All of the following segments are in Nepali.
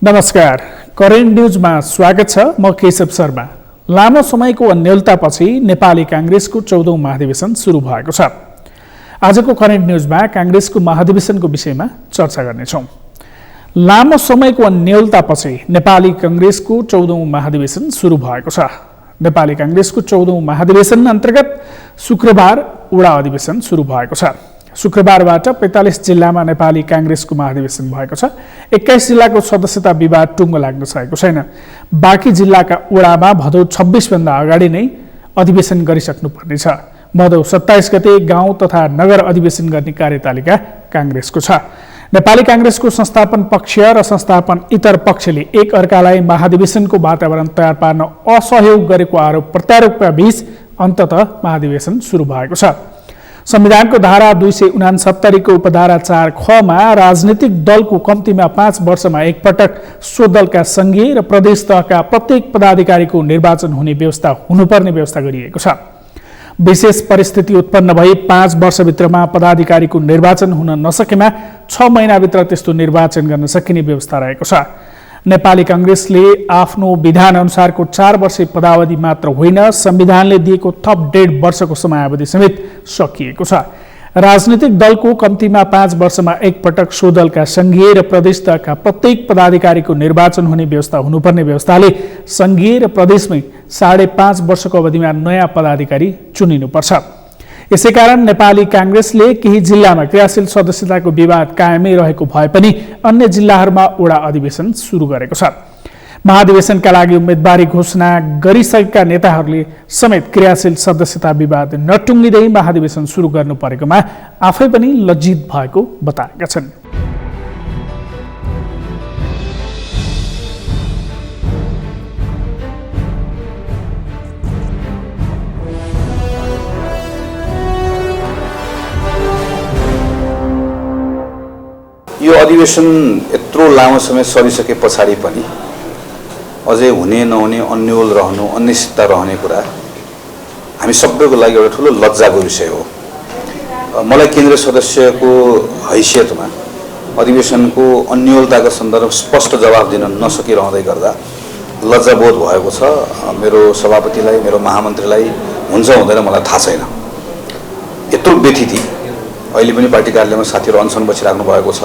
नमस्कार, करेन्ट न्यूजमा स्वागत छ। म केशव शर्मा। लामो समयको अन्यलतापछि नेपाली कांग्रेसको 14औं महाधिवेशन सुरु भएको छ। आजको करेन्ट न्यूजमा कांग्रेसको महाधिवेशनको विषयमा चर्चा गर्नेछौँ। लामो समयको अन्यलतापछि नेपाली कांग्रेसको 14औं महाधिवेशन सुरु भएको छ। नेपाली कांग्रेसको 14औं महाधिवेशन अन्तर्गत शुक्रबार वडा अधिवेशन सुरु भएको छ। शुक्रबारबाट 45 जिल्लामा नेपाली कांग्रेसको महाधिवेशन भएको छ। 21 जिल्लाको सदस्यता विवाद टुङ्गो लाग्न सकेको छैन। बाँकी जिल्लाका वडामा भदौ 26 भन्दा अगाडि नै अधिवेशन गरिसक्नुपर्ने छ। भदौ 27 गते गाउँ तथा नगर अधिवेशन गर्ने कार्यतालिका कांग्रेसको छ। नेपाली कांग्रेसको संस्थापन पक्ष र संस्थापन इतर पक्षले एक अर्कालाई महाधिवेशनको वातावरण तयार पार्न असहयोग गरेको आरोप प्रत्यारोपका बीच अन्ततः महाधिवेशन सुरु भएको छ। संविधानको धारा 269 को उपधारा 4 खमा राजनीतिक दलको कम्तीमा 5 वर्षमा एकपटक सो दलका संघीय र प्रदेश तहका प्रत्येक पदाधिकारीको निर्वाचन हुने व्यवस्था हुनुपर्ने व्यवस्था गरिएको छ। विशेष परिस्थिति उत्पन्न भई 5 वर्षभित्रमा पदाधिकारीको निर्वाचन हुन नसकेमा 6 महिनाभित्र त्यस्तो निर्वाचन गर्न सकिने व्यवस्था रहेको छ। नेपाली कांग्रेसले आफ्नो विधान अनुसारको 4 वर्षे पदावधि मात्र होइन, संविधानले दिएको थप 1.5 वर्षको समयावधि समेत सकिएको छ। राजनीतिक दलको कम्तीमा 5 वर्षमा एकपटक सो दलका संघीय र प्रदेश तहका प्रत्येक पदाधिकारीको निर्वाचन हुने व्यवस्था हुनुपर्ने व्यवस्थाले संघीय र प्रदेशमै 5.5 वर्षको अवधिमा नयाँ पदाधिकारी चुनिनुपर्छ। यसैकारण नेपाली कांग्रेसले केही जिल्लामा क्रियाशील सदस्यताको विवाद कायमै रहेको भए पनि अन्य जिल्लाहरूमा वडा अधिवेशन सुरु गरेको छ। महाधिवेशनका लागि उम्मेदवारी घोषणा गरिसकेका नेताहरूले समेत क्रियाशील सदस्यता विवाद नटुङ्गिँदै महाधिवेशन सुरु गर्नु परेकोमा आफै पनि लज्जित भएको बताएका छन्। यो अधिवेशन यत्रो लामो समय सरिसके पछाडि पनि अझै हुने नहुने अन्यल रहनु अनिश्चितता रहने कुरा हामी सबैको लागि एउटा ठुलो लज्जाको विषय हो। मलाई केन्द्रीय सदस्यको हैसियतमा अधिवेशनको अन्यलताको सन्दर्भ स्पष्ट जवाब दिन नसकिरहँदै गर्दा लज्जाबोध भएको छ। मेरो सभापतिलाई, मेरो महामन्त्रीलाई हुन्छ हुँदैन मलाई थाहा छैन। यत्रो व्यथिति अहिले पनि पार्टी कार्यालयमा साथीहरू अनसन बसिराख्नु भएको छ।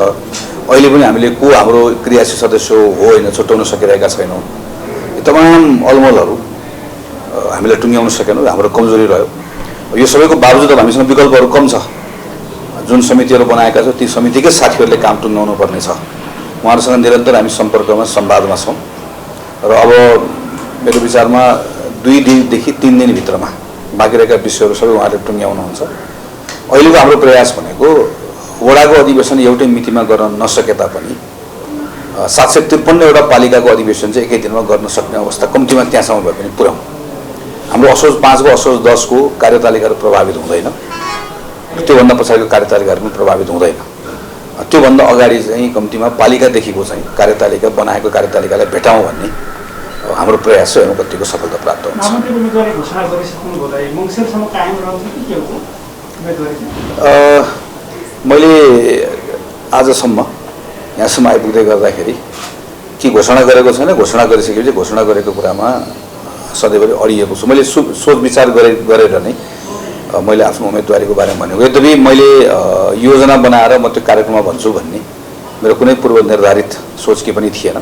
अहिले पनि हामीले को हाम्रो क्रियाशील सदस्य हो होइन छुट्याउन सकिरहेका छैनौँ। यो तमाम अलमलहरू हामीलाई टुङ्ग्याउन सकेनौँ, हाम्रो कमजोरी रह्यो। यो सबैको बावजुद हामीसँग विकल्पहरू कम छ। जुन समितिहरू बनाएका छौँ ती समितिकै साथीहरूले काम टुङ्ग्याउनु पर्ने छ। उहाँहरूसँग निरन्तर हामी सम्पर्कमा संवादमा छौँ र अब मेरो विचारमा 2 दिनदेखि 3 दिनभित्रमा बाँकी रहेका विषयहरू सबै उहाँहरूले टुङ्ग्याउनुहुन्छ। अहिलेको हाम्रो प्रयास भनेको वडाको अधिवेशन एउटै मितिमा गर्न नसके तापनि 753 वटा पालिकाको अधिवेशन चाहिँ एकै दिनमा गर्न सक्ने अवस्था कम्तीमा त्यहाँसम्म भए पनि पुर्याउँ। हाम्रो असोज 5 को असोज 10 को कार्यतालिकाहरू प्रभावित हुँदैन, त्योभन्दा पछाडिको कार्यतालिकाहरू पनि प्रभावित हुँदैन। त्योभन्दा अगाडि चाहिँ कम्तीमा पालिकादेखिको चाहिँ कार्यतालिका बनाएको कार्यतालिकालाई भेटाउँ भन्ने हाम्रो प्रयास छ। हेर्नु कतिको सफलता प्राप्त हुन्छ। मैले आजसम्म यहाँसम्म आइपुग्दै गर्दाखेरि के घोषणा गरेको छैन, घोषणा गरिसकेपछि घोषणा गरेको कुरामा सधैँभरि अडिएको छु। मैले सोच विचार गरेर नै मैले आफ्नो उम्मेदवारीको बारेमा भनेको। यद्यपि मैले योजना बनाएर म त्यो कार्यक्रममा भन्छु भन्ने मेरो कुनै पूर्व निर्धारित सोच के पनि थिएन,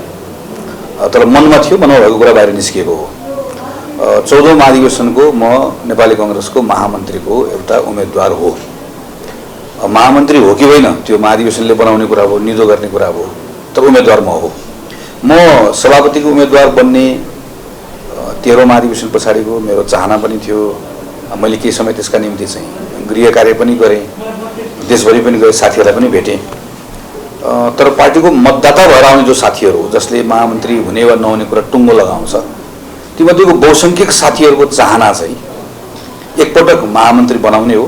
तर मनमा थियो। मनमा भएको कुरा बाहिर निस्किएको हो। 14औं महाधिवेशनको म नेपाली कांग्रेसको महामन्त्रीको एउटा उम्मेदवार हो। महामन्त्री हो कि होइन त्यो महाधिवेशनले बनाउने कुरा हो, निधो गर्ने कुरा हो, तर उम्मेदवार म हो। म सभापतिको उम्मेदवार बन्ने 13औं महाधिवेशन पछाडिको मेरो चाहना पनि थियो। मैले केही समय त्यसका निम्ति चाहिँ गृह कार्य पनि गरेँ, देशभरि पनि गएँ, साथीहरूलाई पनि भेटेँ। तर पार्टीको मतदाता भएर आउने जो साथीहरू जसले महामन्त्री हुने वा नहुने कुरा टुङ्गो लगाउँछ, तीमध्येको बहुसङ्ख्यक साथीहरूको चाहना चाहिँ एकपटक महामन्त्री बनाउने हो।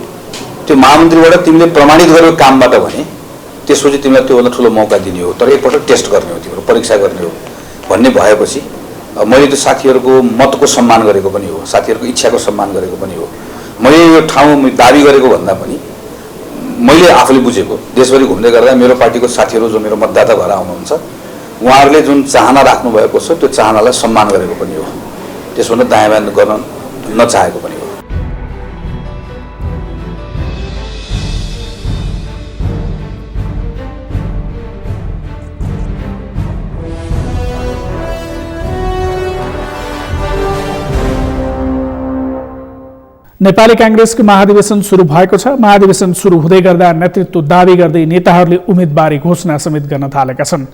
त्यो महामन्त्रीबाट तिमीले प्रमाणित गरेको कामबाट भने त्यसपछि तिमीलाई त्योभन्दा ठुलो मौका दिने हो, तर एकपटक टेस्ट गर्ने हो, तिम्रो परीक्षा गर्ने हो भन्ने भएपछि मैले त्यो साथीहरूको मतको सम्मान गरेको पनि हो, साथीहरूको इच्छाको सम्मान गरेको पनि हो। मैले यो ठाउँ दाबी गरेको भन्दा पनि मैले आफूले बुझेको देशभरि घुम्दै गर्दा मेरो पार्टीको साथीहरू जो मेरो मतदाता भएर आउनुहुन्छ उहाँहरूले जुन चाहना राख्नुभएको छ त्यो चाहनालाई सम्मान गरेको पनि हो, त्यसभन्दा दायाँ गर्न नचाहेको पनि हो। नेपाली कांग्रेसको महाधिवेशन सुरु भएको छ। महाधिवेशन सुरु हुँदै गर्दा नेतृत्व दावी गर्दै नेताहरूले उम्मेदवारी घोषणा समेत गर्न थालेका छन्।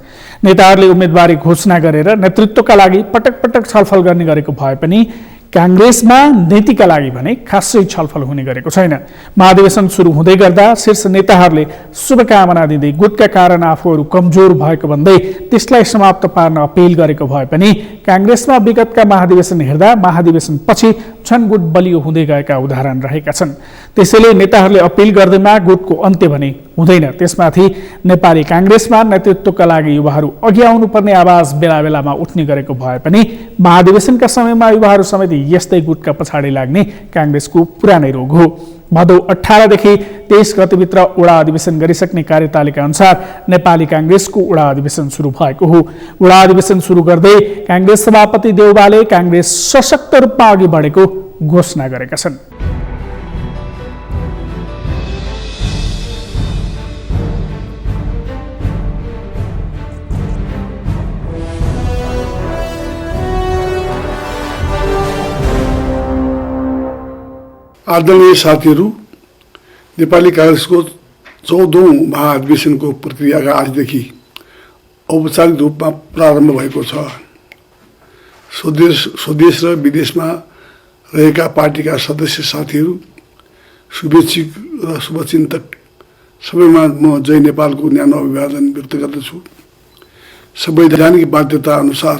नेताहरूले उम्मेदवारी घोषणा गरेर नेतृत्वका लागि पटक पटक छलफल गर्ने गरेको भए पनि कांग्रेसमा नीतिका लागि भने खासै छलफल हुने गरेको छैन। महाधिवेशन सुरु हुँदै गर्दा शीर्ष नेताहरूले शुभकामना दिँदै गुटका कारण आफूहरू कमजोर भएको भन्दै त्यसलाई समाप्त पार्न अपिल गरेको भए पनि कांग्रेसमा विगतका महाधिवेशन हेर्दा महाधिवेशन पछि झन गुट बलियो हुँदै गएका उदाहरण रहेका छन्। त्यसैले नेताहरूले अपिल गर्दैमा गुटको अन्त्य भने हुँदैन। त्यसमाथि नेपाली कांग्रेसमा नेतृत्वका लागि युवाहरू अघि आउनुपर्ने आवाज बेला बेलामा उठ्ने गरेको भए पनि महाधिवेशनका समयमा युवाहरू समेत यस्तै गुटका पछाडि लाग्ने कांग्रेसको पुरानै रोग हो। भदौ 18 देखि 23 गतिभित्र वडा अधिवेशन गरिसक्ने कार्यतालिका अनुसार नेपाली कांग्रेसको वडा अधिवेशन सुरु भएको हो। वडा अधिवेशन सुरु गर्दै कांग्रेस सभापति देउवाले कांग्रेस सशक्त रूपमा अघि बढेको घोषणा गरेका छन्। आदरणीय साथीहरू, नेपाली कांग्रेसको 14औं महाधिवेशनको प्रक्रियाका आजदेखि औपचारिक रूपमा प्रारम्भ भएको छ। स्वदेश र विदेशमा रहेका पार्टीका सदस्य साथीहरू, शुभेच्छुक र शुभचिन्तक सबैमा म जय नेपालको न्यानो अभिवादन व्यक्त गर्दछु। संवैधानिक बाध्यता अनुसार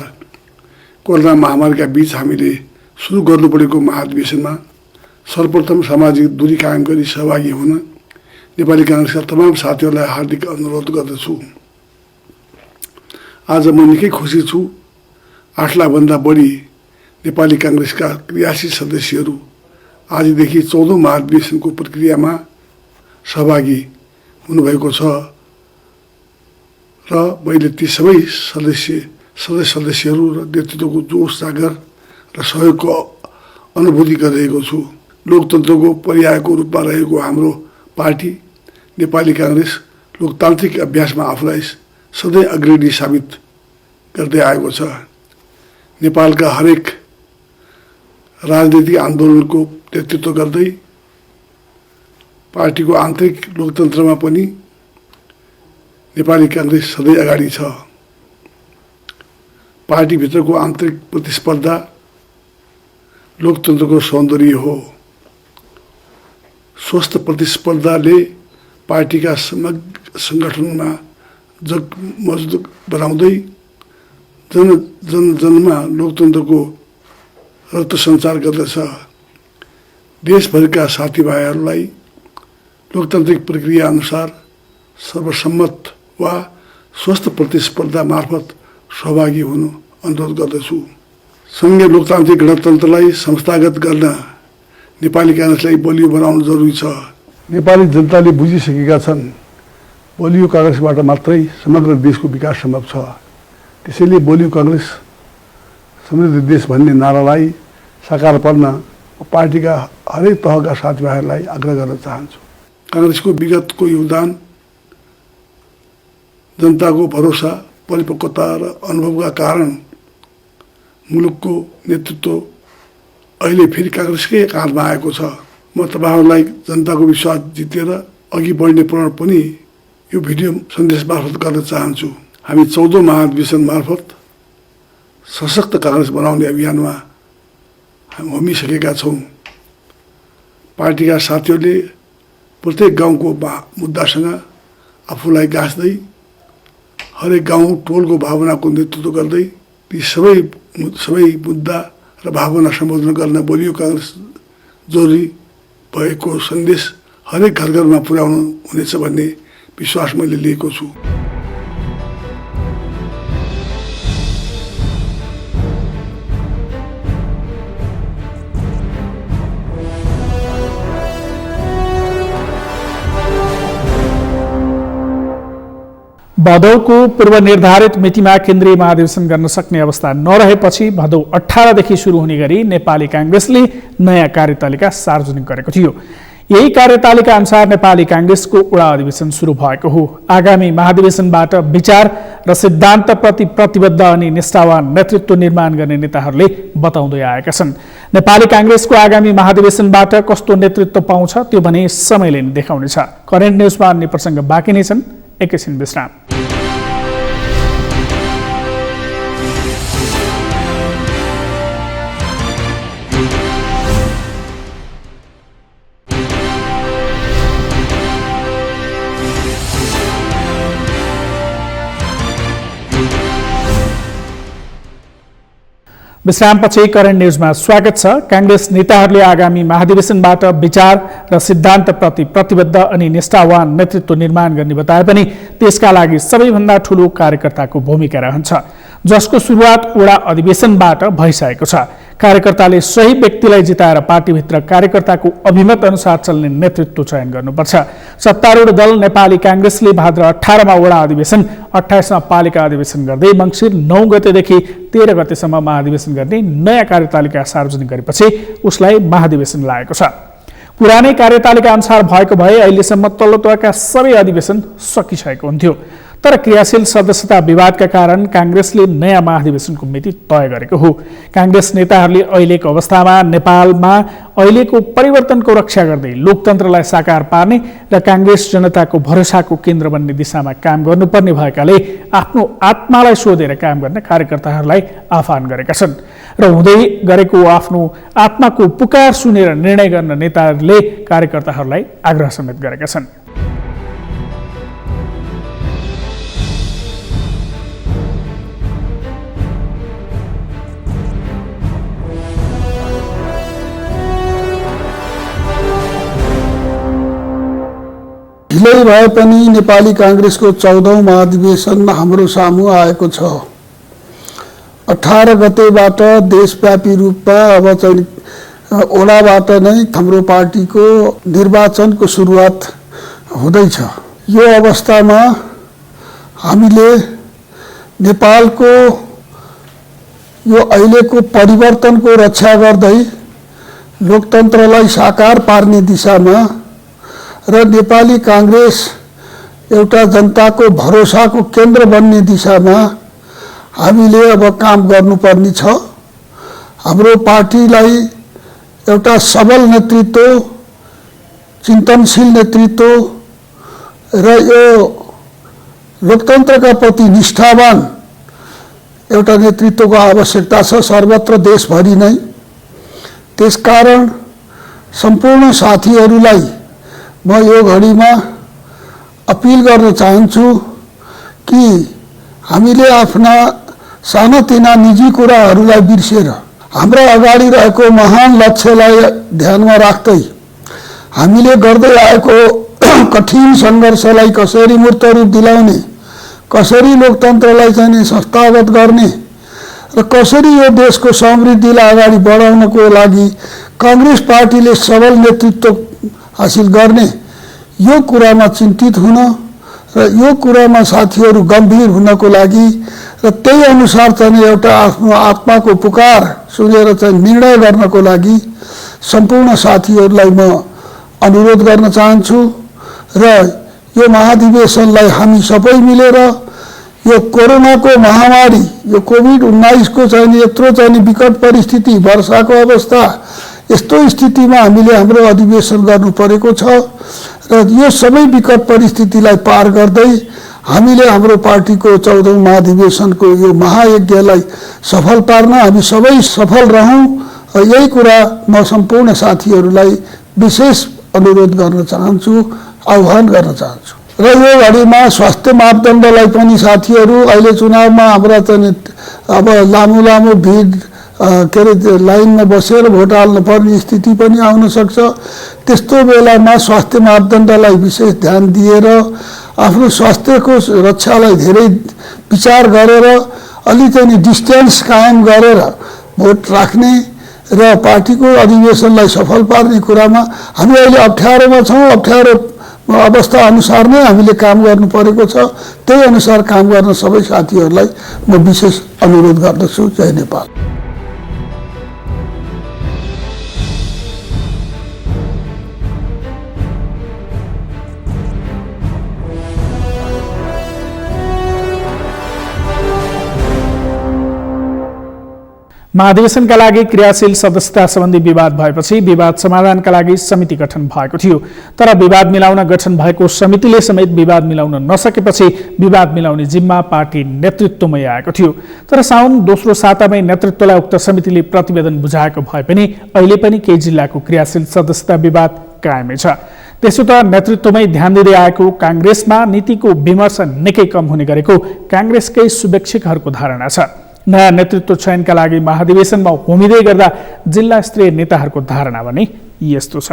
कोरोना महामारीका बीच हामीले सुरु गर्नुपरेको महाधिवेशनमा सर्वप्रथम सामाजिक दूरी कायम गरी सहभागी हुन नेपाली कांग्रेसका तमाम साथीहरूलाई हार्दिक अनुरोध गर्दछु। आज म निकै खुसी छु। 8 लाखभन्दा बढी नेपाली कांग्रेसका क्रियाशील सदस्यहरू आजदेखि 14औं महाधिवेशनको प्रक्रियामा सहभागी हुनुभएको छ र मैले ती सबै सदस्यहरू र नेतृत्वको जोस जागर र सहयोगको अनुभूति गरिरहेको छु। लोकतन्त्रको पर्यायको रूपमा रहेको हाम्रो पार्टी नेपाली कांग्रेस लोकतान्त्रिक अभ्यासमा आफूलाई सधैँ अग्रणी साबित गर्दै आएको छ। नेपालका हरेक राजनीतिक आन्दोलनको नेतृत्व गर्दै पार्टीको आन्तरिक लोकतन्त्रमा पनि नेपाली कांग्रेस सधैँ अगाडि छ। पार्टीभित्रको आन्तरिक प्रतिस्पर्धा लोकतन्त्रको सौन्दर्य हो। स्वस्थ प्रतिस्पर्धाले पार्टीका समग्र संगठनमा मजबुत बनाउँदै जनमा लोकतन्त्रको रक्त सञ्चार गर्दछ। देशभरिका साथीभाइहरूलाई लोकतान्त्रिक प्रक्रिया अनुसार सर्वसम्मत वा स्वस्थ प्रतिस्पर्धा मार्फत सहभागी हुनु अनुरोध गर्दछु। संघीय लोकतान्त्रिक गणतन्त्रलाई संस्थागत गर्न नेपाली कांग्रेसलाई बलियो बनाउनु जरुरी छ। नेपाली जनताले बुझिसकेका छन् बलियो कांग्रेसबाट मात्रै समग्र देशको विकास सम्भव छ। त्यसैले बलियो कांग्रेस समृद्ध देश भन्ने नारालाई साकार पार्न पार्टीका हरेक तहका साथीभाइहरूलाई आग्रह गर्न चाहन्छु। कांग्रेसको विगतको योगदान, जनताको भरोसा, परिपक्वता र अनुभवका कारण मुलुकको नेतृत्व अहिले फेरि कांग्रेसकै काँधमा आएको छ। म तपाईहरूलाई जनताको विश्वास जितेर अघि बढ्ने प्रण पनि यो भिडियो सन्देश मार्फत गर्न चाहन्छु। हामी 14औं महाधिवेशन मार्फत सशक्त कांग्रेस बनाउने अभियानमा हामी होमिसकेका छौँ। पार्टीका साथीहरूले प्रत्येक गाउँको मुद्दासँग आफूलाई गाँच्दै हरेक गाउँ टोलको भावनाको नेतृत्व गर्दै ती सबै मुद्दा र भावना सम्बोधन गर्न बलियो कांग्रेस जरुरी भएको सन्देश हरेक घर घरमा पुर्याउनु हुनेछ भन्ने विश्वास मैले लिएको छु। भदौको पूर्व निर्धारित मितिमा केन्द्रीय महाधिवेशन गर्न सक्ने अवस्था नरहेपछि भदौ 18 देखि सुरु हुने गरी नेपाली कांग्रेसले नयाँ कार्यतालिका सार्वजनिक गरेको थियो। यही कार्यतालिका अनुसार नेपाली कांग्रेसको वडा अधिवेशन सुरु भएको हो। आगामी महाधिवेशनबाट विचार र सिद्धान्तप्रति प्रतिबद्ध अनि निष्ठावान नेतृत्व निर्माण गर्ने नेताहरूले बताउँदै आएका छन्। नेपाली कांग्रेसको आगामी महाधिवेशनबाट कस्तो नेतृत्व पाउँछ त्यो भने समयले नै देखाउनेछ। करेन्ट न्युजमा अन्य प्रसङ्ग बाँकी नै छन्, एकैछिन विश्राम। विश्रामपछि करेन्ट न्युजमा स्वागत छ। कांग्रेस नेताहरूले आगामी महाधिवेशनबाट विचार र सिद्धान्तप्रति प्रतिबद्ध अनि निष्ठावान नेतृत्व निर्माण गर्ने बताए पनि त्यसका लागि सबैभन्दा ठूलो कार्यकर्ताको भूमिका रहन्छ, जसको सुरुवात वडा अधिवेशनबाट भइसकेको छ। कार्यकर्ताले सही व्यक्तिलाई जिताएर पार्टीभित्र कार्यकर्ताको अभिमत अनुसार चल्ने नेतृत्व चयन गर्नुपर्छ। सत्तारूढ दल नेपाली कांग्रेसले भाद्र 18 मा वडा अधिवेशन, 28 मा पालिका अधिवेशन गर्दै मङ्सिर 9 गतेदेखि 13 गतेसम्म महाधिवेशन गर्ने नयाँ कार्यतालिका सार्वजनिक गरेपछि उसलाई महाधिवेशन लागेको छ। पुरानै कार्यतालिका अनुसार भएको भए अहिलेसम्म तल्लो तहका सबै अधिवेशन सकिसकेको हुन्थ्यो। तर क्रियाशील सदस्यता विवादका कारण कांग्रेसले नयाँ महाधिवेशनको मिति तय गरेको हो। कांग्रेस नेताहरूले अहिलेको अवस्थामा नेपालमा अहिलेको परिवर्तनको रक्षा गर्दै लोकतन्त्रलाई साकार पार्ने र कांग्रेस जनताको भरोसाको केन्द्र बन्ने दिशामा काम गर्नुपर्ने भएकाले आफ्नो आत्मालाई सोधेर काम गर्न कार्यकर्ताहरूलाई आह्वान गरेका छन् र हुँदै गरेको आफ्नो आत्माको पुकार सुनेर निर्णय गर्न नेताहरूले कार्यकर्ताहरूलाई आग्रह समेत गरेका छन्। ढिलै भए पनि नेपाली कांग्रेसको 14औं महाधिवेशन हाम्रो सामु आएको छ। 18 गतेबाट देशव्यापी रूपमा अब चाहिँ ओडाबाट नै हाम्रो पार्टीको निर्वाचनको सुरुवात हुँदैछ। यो अवस्थामा हामीले नेपालको यो अहिलेको परिवर्तनको रक्षा गर्दै लोकतन्त्रलाई साकार पार्ने दिशामा र नेपाली कांग्रेस एउटा जनताको भरोसाको केन्द्र बन्ने दिशामा हामीले अब काम गर्नुपर्ने छ। हाम्रो पार्टीलाई एउटा सबल नेतृत्व, चिन्तनशील नेतृत्व र यो लोकतन्त्रका प्रति निष्ठावान एउटा नेतृत्वको आवश्यकता छ सर्वत्र देशभरि नै। त्यसकारण सम्पूर्ण साथीहरूलाई म यो घडीमा अपिल गर्न चाहन्छु कि हामीले आफ्ना सानातिना निजी कुराहरूलाई बिर्सेर हाम्रो अगाडि रहेको महान लक्ष्यलाई ध्यानमा राख्दै हामीले गर्दै आएको कठिन सङ्घर्षलाई कसरी मूर्त रूप दिलाउने, कसरी लोकतन्त्रलाई चाहिँ संस्थागत गर्ने र कसरी यो देशको समृद्धिलाई अगाडि बढाउनको लागि कांग्रेस पार्टीले सबल नेतृत्व हासिल गर्ने, यो कुरामा चिन्तित हुन र यो कुरामा साथीहरू गम्भीर हुनको लागि र त्यही अनुसार चाहिँ एउटा आफ्नो आत्माको पुकार सुनेर चाहिँ निर्णय गर्नको लागि सम्पूर्ण साथीहरूलाई म अनुरोध गर्न चाहन्छु र यो महाधिवेशनलाई हामी सबै मिलेर यो कोरोनाको महामारी, यो कोभिड-19 को चाहिँ यत्रो चाहिँ विकट परिस्थिति, वर्षाको अवस्था, यस्तो स्थितिमा हामीले हाम्रो अधिवेशन गर्नु परेको छ र यो सबै विकट परिस्थितिलाई पार गर्दै हामीले हाम्रो पार्टीको 14औं महाधिवेशनको यो महायज्ञलाई सफल पार्न हामी सबै सफल रहौं। यही कुरा म सम्पूर्ण साथीहरूलाई विशेष अनुरोध गर्न चाहन्छु, आह्वान गर्न चाहन्छु। र यो घडीमा स्वास्थ्य मापदण्डलाई पनि साथीहरू अहिले चुनावमा हाम्रा चाहिँ अब लामो लामो भिड के अरे लाइनमा बसेर भोट हाल्नु पर्ने स्थिति पनि आउन सक्छ। त्यस्तो बेलामा स्वास्थ्य मापदण्डलाई विशेष ध्यान दिएर आफ्नो स्वास्थ्यको रक्षालाई धेरै विचार गरेर अलि चाहिँ डिस्टेन्स कायम गरेर भोट राख्ने र पार्टीको अधिवेशनलाई सफल पार्ने कुरामा हामी अहिले अप्ठ्यारोमा छौँ। अप्ठ्यारो अवस्था अनुसार नै हामीले काम गर्नु परेको छ। त्यही अनुसार काम गर्न सबै साथीहरूलाई म विशेष अनुरोध गर्दछु। जय नेपाल। महाधिवेशनका लागि क्रियाशील सदस्यता सम्बन्धी विवाद भएपछि विवाद समाधानका लागि समिति गठन भएको थियो। तर विवाद मिलाउन गठन भएको समितिले समेत विवाद मिलाउन नसकेपछि विवाद मिलाउने जिम्मा पार्टी नेतृत्वमै आएको थियो। तर साउन दोस्रो सातामै नेतृत्वलाई उक्त समितिले प्रतिवेदन बुझाएको भए पनि अहिले पनि केही जिल्लाको क्रियाशील सदस्यता विवाद कायमै छ। त्यसो त नेतृत्वमै ध्यान दिँदै आएको काङ्ग्रेसमा नीतिको विमर्श निकै कम हुने गरेको काङ्ग्रेसकै शुभेच्छुकहरूको धारणा छ। नयाँ नेतृत्व चयनका लागि महाधिवेशनमा होमिँदै गर्दा जिल्ला स्तरीय नेताहरूको धारणा भने यस्तो छ।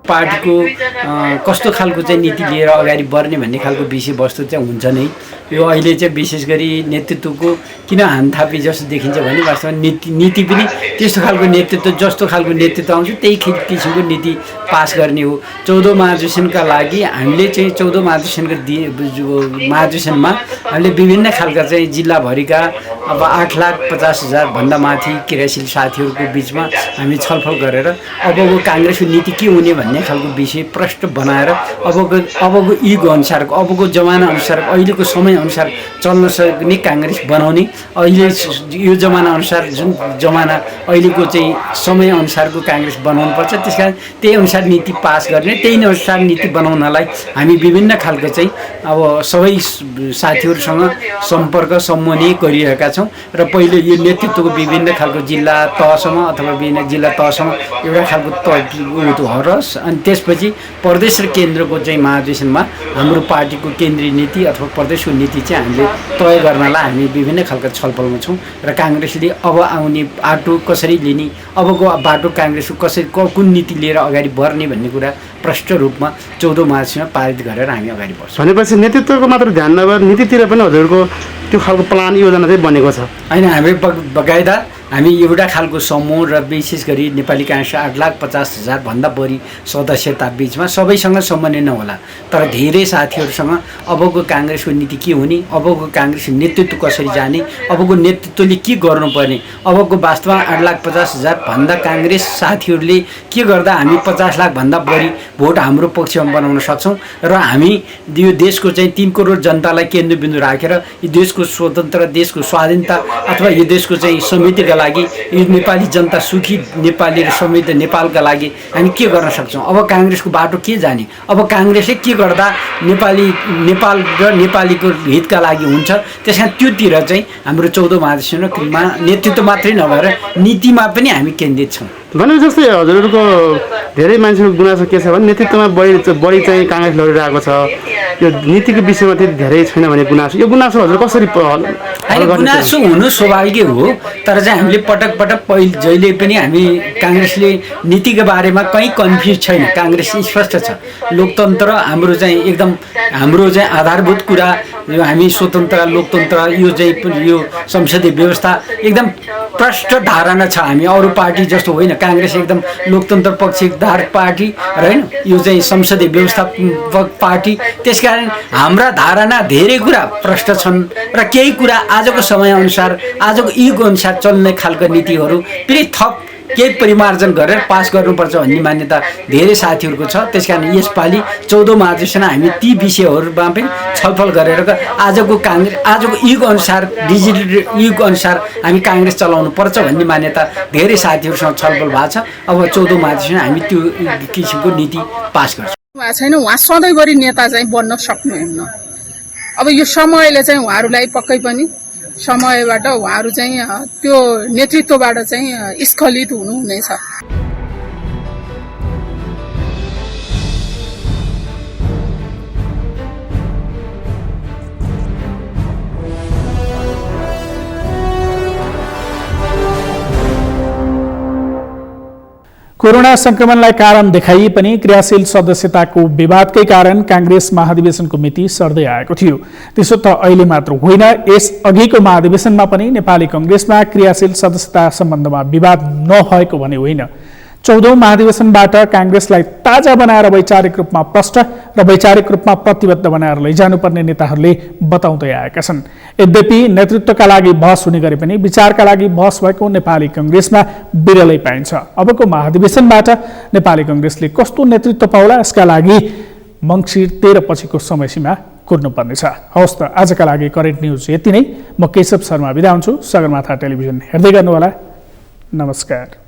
पार्टीको कस्तो खालको चाहिँ नीति लिएर अगाडि बढ्ने भन्ने खालको विषयवस्तु चाहिँ हुन्छ नै। यो अहिले चाहिँ विशेष गरी नेतृत्वको किन हानथापी जस्तो देखिन्छ भने वास्तवमा नीति पनि त्यस्तो खालको नेतृत्व जस्तो खालको नेतृत्व आउँछ त्यही किसिमको नीति पास गर्ने हो। 14 महाधिवेशनका लागि हामीले चाहिँ 14 महाधिवेशनमा हामीले विभिन्न खालका चाहिँ जिल्लाभरिका अब 8,50,000 भन्दा माथि क्रियाशील साथीहरूको बिचमा हामी छलफल गरेर अबको काङ्ग्रेसको नीति के हुने भन्ने खालको विषय प्रष्ट बनाएर अबको युग अनुसारको अबको जमाना अनुसार अहिलेको समय अनुसार चल्न सक्ने काङ्ग्रेस बनाउने। अहिले यो जमाना अनुसार जुन जमाना अहिलेको चाहिँ समय अनुसारको काङ्ग्रेस बनाउनुपर्छ। त्यस कारण त्यही अनुसार नीति पास गर्ने त्यही अनुसार नीति बनाउनलाई हामी विभिन्न खालको चाहिँ अब सबै साथीहरूसँग सम्पर्क समन्वय गरिरहेका छौँ र पहिले यो नेतृत्वको विभिन्न खालको जिल्ला तहसम्म अथवा विभिन्न जिल्ला तहसम्म एउटा खालको हरस अनि त्यसपछि प्रदेश र केन्द्रको चाहिँ महाधिवेशनमा हाम्रो पार्टीको केन्द्रीय नीति अथवा प्रदेशको नीति चाहिँ हामीले तय गर्नलाई हामी विभिन्न खालका छलफलमा छौँ र काङ्ग्रेसले अब आउने बाटो कसरी लिने अबको बाटो काङ्ग्रेसको कसरी कुन नीति लिएर अगाडि बढ्ने भन्ने कुरा प्रष्ट रूपमा 14 मार्चमा पारित गरेर हामी अगाडि बढ्छौँ। भनेपछि नेतृत्वको मात्र ध्यान नभएर नीतितिर पनि हजुरको त्यो खालको प्लान योजना चाहिँ बनेको छ होइन। हामी बकाइदा हामी एउटा खालको समूह र विशेष गरी नेपाली काङ्ग्रेस 8,50,000 भन्दा बढी सदस्यता बिचमा सबैसँग समन्वय नहोला तर धेरै साथीहरूसँग अबको काङ्ग्रेसको नीति के हुने अबको काङ्ग्रेसको नेतृत्व कसरी जाने अबको नेतृत्वले के गर्नुपर्ने अबको वास्तवमा 8,50,000 भन्दा काङ्ग्रेस साथीहरूले के गर्दा हामी 50 लाख भन्दा बढी भोट हाम्रो पक्षमा बनाउन सक्छौँ र हामी यो देशको चाहिँ 3 करोड जनतालाई केन्द्रबिन्दु राखेर यो देशको स्वतन्त्र देशको स्वाधीनता अथवा यो देशको चाहिँ समृद्धिका लागि यो नेपाली जनता सुखी नेपाली र समृद्ध नेपालका लागि हामी के गर्न सक्छौँ। अब काङ्ग्रेसको बाटो के जाने अब काङ्ग्रेसले के गर्दा नेपाल र नेपालीको हितका लागि हुन्छ। त्यस कारण त्योतिर चाहिँ हाम्रो 14 महाधिवेशनमा नेतृत्व मात्रै नभएर नीतिमा पनि हामी केन्द्रित छौँ। भने जस्तै हजुरहरूको धेरै मान्छेको गुनासो के छ भने नेतृत्वमा बढी चाहिँ काङ्ग्रेस लडिरहेको छ यो नीतिको विषयमा त्यति धेरै छैन भने गुनासो यो गुनासो हजुर कसरी गुनासो हुनु स्वाभाविकै हो तर चाहिँ हामीले पटक पहिले जहिले पनि हामी काङ्ग्रेसले नीतिको बारेमा कहीँ कन्फ्युज छैन। काङ्ग्रेस स्पष्ट छ लोकतन्त्र हाम्रो चाहिँ एकदम हाम्रो चाहिँ आधारभूत कुरा यो हामी स्वतन्त्र लोकतन्त्र यो चाहिँ यो संसदीय व्यवस्था एकदम प्रष्ट धारणा छ। हामी अरू पार्टी जस्तो होइन काङ्ग्रेस एकदम लोकतन्त्र पक्षधार पार्टी र होइन यो चाहिँ संसदीय व्यवस्थापक पार्टी। त्यसकारण हाम्रा धारणा धेरै कुरा प्रष्ट छन् र केही कुरा आजको समयअनुसार आजको युग अनुसार चल्ने खालका नीतिहरू फेरि थप केही परिमार्जन गरेर पास गर्नुपर्छ भन्ने मान्यता धेरै साथीहरूको छ। त्यसकारण यसपालि 14 महाधिवेशनमा हामी ती विषयहरूमा पनि छलफल गरेर आजको काङ्ग्रेस आजको युग अनुसार डिजिटल युग अनुसार हामी काङ्ग्रेस चलाउनु पर्छ भन्ने मान्यता धेरै साथीहरूसँग छलफल भएको छ। अब 14 महाधिवेशनमा हामी त्यो किसिमको नीति पास गर्छौँ। छैन उहाँ सधैँभरि नेता चाहिँ बन्न सक्नुहुन्न। अब यो समयले चाहिँ उहाँहरूलाई पक्कै पनि समयबाट उहाँहरू चाहिँ त्यो नेतृत्वबाट चाहिँ स्खलित हुनुहुनेछ। कोरोना संक्रमणलाई कारण देखाइए पनि क्रियाशील सदस्यताको विवादकै कारण कांग्रेस महाधिवेशनको मिति सर्दै आएको थियो। त्यसो त अहिले मात्र होइन, यस अघिको महाधिवेशनमा पनि नेपाली कांग्रेसमा क्रियाशील सदस्यता सम्बन्धमा विवाद नभएको भने होइन। 14औं महाधिवेशनबाट कांग्रेसलाई ताजा बनाएर वैचारिक रूपमा प्रष्ट र वैचारिक रूपमा प्रतिबद्ध बनाएर लैजानुपर्ने नेताहरूले बताउँदै आएका छन्। यद्यपि नेतृत्वका लागि बहस हुने गरे पनि विचारका लागि बहस भएको नेपाली कांग्रेसमा विरलै पाइन्छ। अबको महाधिवेशनबाट नेपाली कांग्रेसले कस्तो नेतृत्व पाउला, यसका लागि मङ्सिर 13 पछिको समयसीमा कुर्नुपर्नेछ। हवस् त, आजका लागि करेन्ट न्युज यति नै। म केशव शर्मा बिदा हुन्छु। सगरमाथा टेलिभिजन हेर्दै गर्नुहोला। नमस्कार।